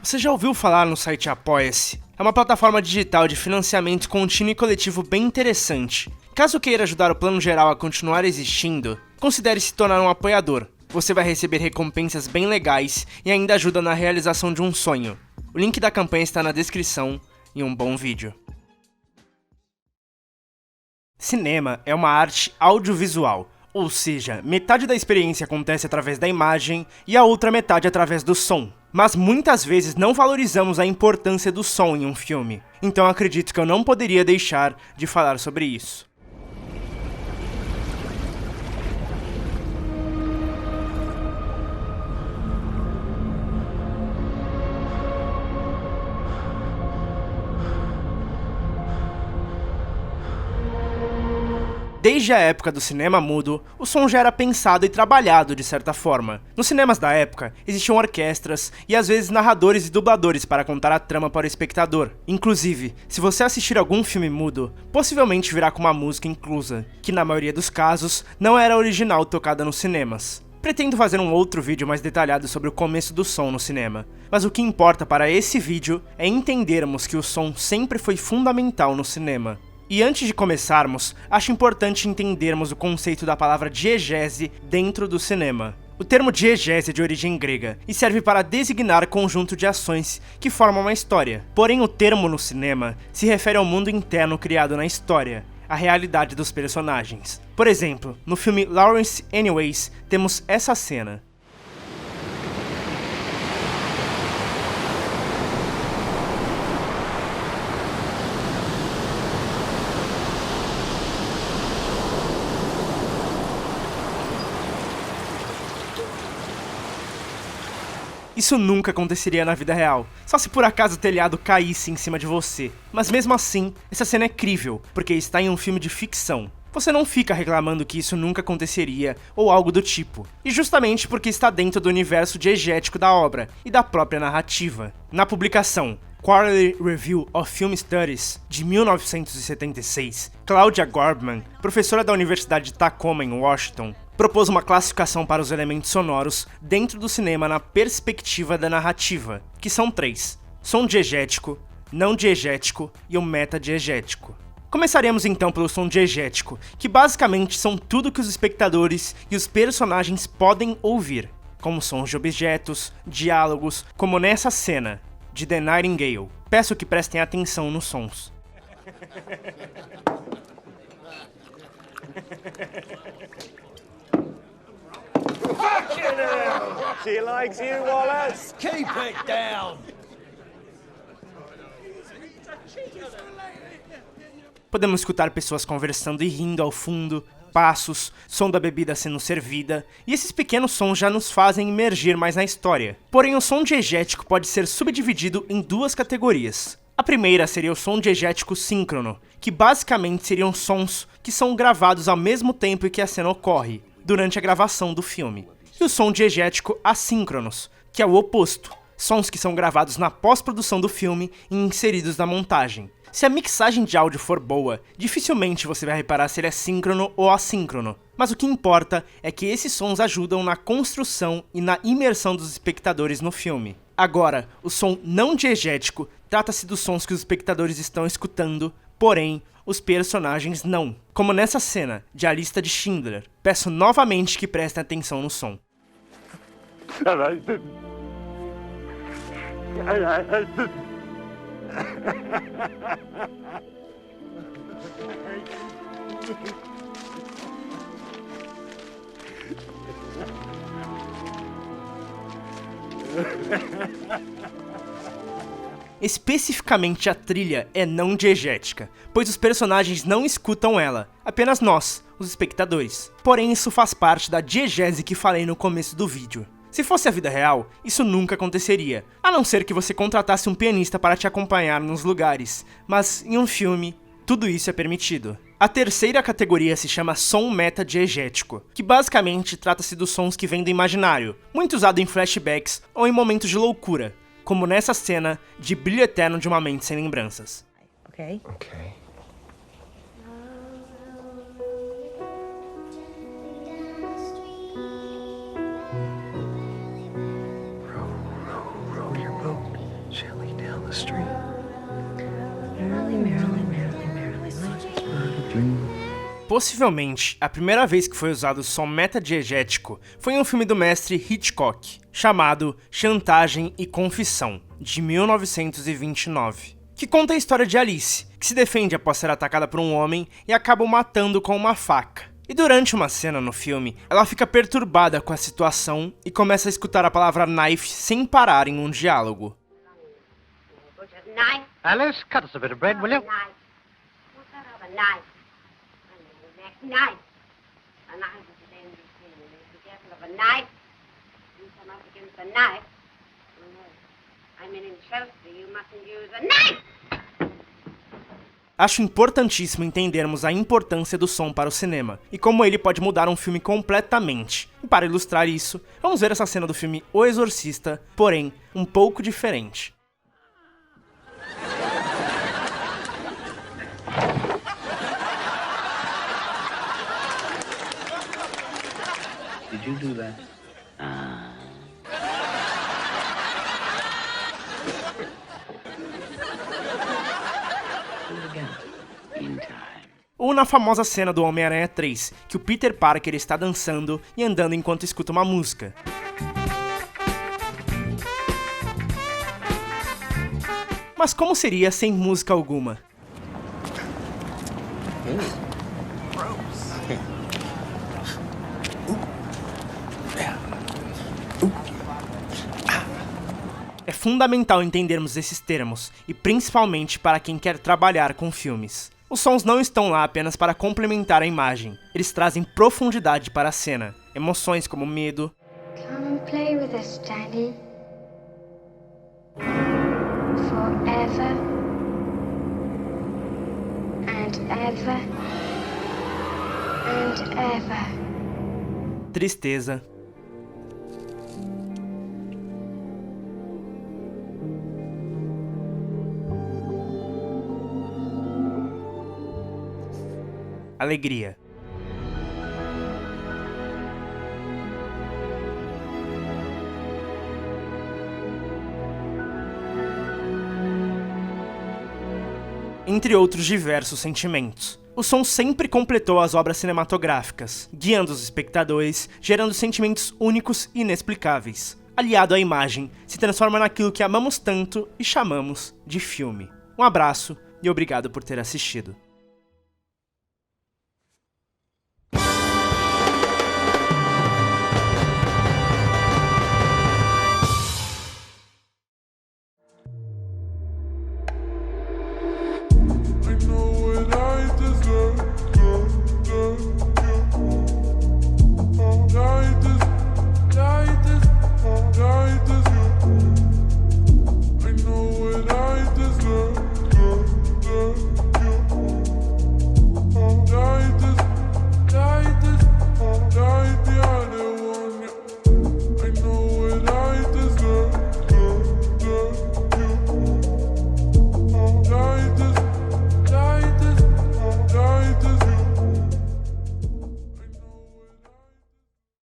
Você já ouviu falar no site Apoia-se? É uma plataforma digital de financiamento contínuo e coletivo bem interessante. Caso queira ajudar o Plano Geral a continuar existindo, considere se tornar um apoiador. Você vai receber recompensas bem legais e ainda ajuda na realização de um sonho. O link da campanha está na descrição e um bom vídeo. Cinema é uma arte audiovisual, ou seja, metade da experiência acontece através da imagem e a outra metade através do som. Mas muitas vezes não valorizamos a importância do som em um filme, então acredito que eu não poderia deixar de falar sobre isso. Desde a época do cinema mudo, o som já era pensado e trabalhado de certa forma. Nos cinemas da época, existiam orquestras e às vezes narradores e dubladores para contar a trama para o espectador. Inclusive, se você assistir algum filme mudo, possivelmente virá com uma música inclusa, que na maioria dos casos não era original tocada nos cinemas. Pretendo fazer um outro vídeo mais detalhado sobre o começo do som no cinema, mas o que importa para esse vídeo é entendermos que o som sempre foi fundamental no cinema. E antes de começarmos, acho importante entendermos o conceito da palavra diegese dentro do cinema. O termo diegese é de origem grega e serve para designar conjunto de ações que formam uma história. Porém, o termo no cinema se refere ao mundo interno criado na história, a realidade dos personagens. Por exemplo, no filme Lawrence Anyways, temos essa cena. Isso nunca aconteceria na vida real, só se por acaso o telhado caísse em cima de você. Mas mesmo assim, essa cena é crível, porque está em um filme de ficção. Você não fica reclamando que isso nunca aconteceria, ou algo do tipo. E justamente porque está dentro do universo diegético da obra, e da própria narrativa. Na publicação Quarterly Review of Film Studies, de 1976, Claudia Gorbman, professora da Universidade de Tacoma, em Washington, propôs uma classificação para os elementos sonoros dentro do cinema na perspectiva da narrativa, que são 3: som diegético, não diegético e o metadiegético. Começaremos então pelo som diegético, que basicamente são tudo que os espectadores e os personagens podem ouvir, como sons de objetos, diálogos, como nessa cena de The Nightingale. Peço que prestem atenção nos sons. She likes you, Wallace. Keep it down! Podemos escutar pessoas conversando e rindo ao fundo, passos, som da bebida sendo servida, e esses pequenos sons já nos fazem imergir mais na história. Porém, o som diegético pode ser subdividido em duas categorias. A primeira seria o som diegético síncrono, que basicamente seriam sons que são gravados ao mesmo tempo em que a cena ocorre, durante a gravação do filme. E o som diegético assíncronos, que é o oposto, sons que são gravados na pós-produção do filme e inseridos na montagem. Se a mixagem de áudio for boa, dificilmente você vai reparar se ele é síncrono ou assíncrono, mas o que importa é que esses sons ajudam na construção e na imersão dos espectadores no filme. Agora, o som não diegético trata-se dos sons que os espectadores estão escutando, porém, os personagens não, como nessa cena de A Lista de Schindler. Peço novamente que prestem atenção no som. Especificamente a trilha é não diegética, pois os personagens não escutam ela, apenas nós, os espectadores. Porém, isso faz parte da diegese que falei no começo do vídeo. Se fosse a vida real, isso nunca aconteceria, a não ser que você contratasse um pianista para te acompanhar nos lugares, mas em um filme, tudo isso é permitido. A terceira categoria se chama som metadiegético, que basicamente trata-se dos sons que vêm do imaginário, muito usado em flashbacks ou em momentos de loucura, como nessa cena de Brilho Eterno de uma Mente Sem Lembranças. Okay. Row your boat Possivelmente, a primeira vez que foi usado o som metadiegético foi em um filme do mestre Hitchcock, chamado Chantagem e Confissão, de 1929, que conta a história de Alice, que se defende após ser atacada por um homem e acaba o matando com uma faca. E durante uma cena no filme, ela fica perturbada com a situação e começa a escutar a palavra knife sem parar em um diálogo. Alice, cut us a bit of bread, will you? Knife. A knife is a dangerous thing. Be careful of a knife. You come up against a knife. I'm in Chelsea. You mustn't use a knife. Acho importantíssimo entendermos a importância do som para o cinema e como ele pode mudar um filme completamente. E para ilustrar isso, vamos ver essa cena do filme O Exorcista, porém um pouco diferente. Did you do that? Do it again. In time. Ou na famosa cena do Homem-Aranha 3, que o Peter Parker está dançando e andando enquanto escuta uma música. Mas como seria sem música alguma? É fundamental entendermos esses termos, e principalmente para quem quer trabalhar com filmes. Os sons não estão lá apenas para complementar a imagem, eles trazem profundidade para a cena, emoções como medo, Come play with us, Daddy. Forever and ever and ever. tristeza, alegria. Entre outros diversos sentimentos. O som sempre completou as obras cinematográficas, guiando os espectadores, gerando sentimentos únicos e inexplicáveis. Aliado à imagem, se transforma naquilo que amamos tanto e chamamos de filme. Um abraço e obrigado por ter assistido.